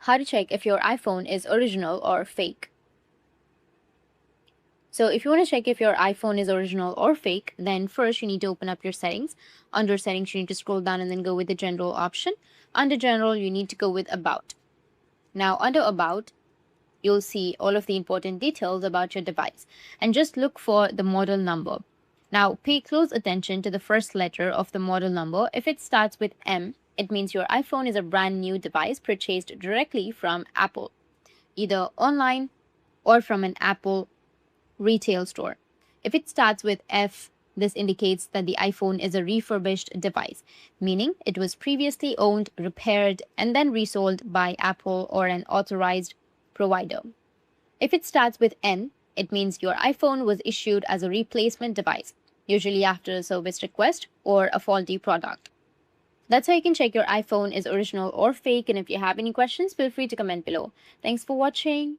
how to check if your iPhone is original or fake. So if you want to check if your iPhone is original or fake, then first you need to open up your settings. Under settings, you need to scroll down and then go with the general option. Under general, you need to go with about. Now under about, you'll see all of the important details about your device and just look for the model number. Now pay close attention to the first letter of the model number. If it starts with M, it means your iPhone is a brand new device purchased directly from Apple, either online or from an Apple retail store. If it starts with F, this indicates that the iPhone is a refurbished device, meaning it was previously owned, repaired, and then resold by Apple or an authorized provider. If it starts with N, it means your iPhone was issued as a replacement device, usually after a service request or a faulty product. That's how you can check your iPhone is original or fake, and if you have any questions, feel free to comment below. Thanks for watching.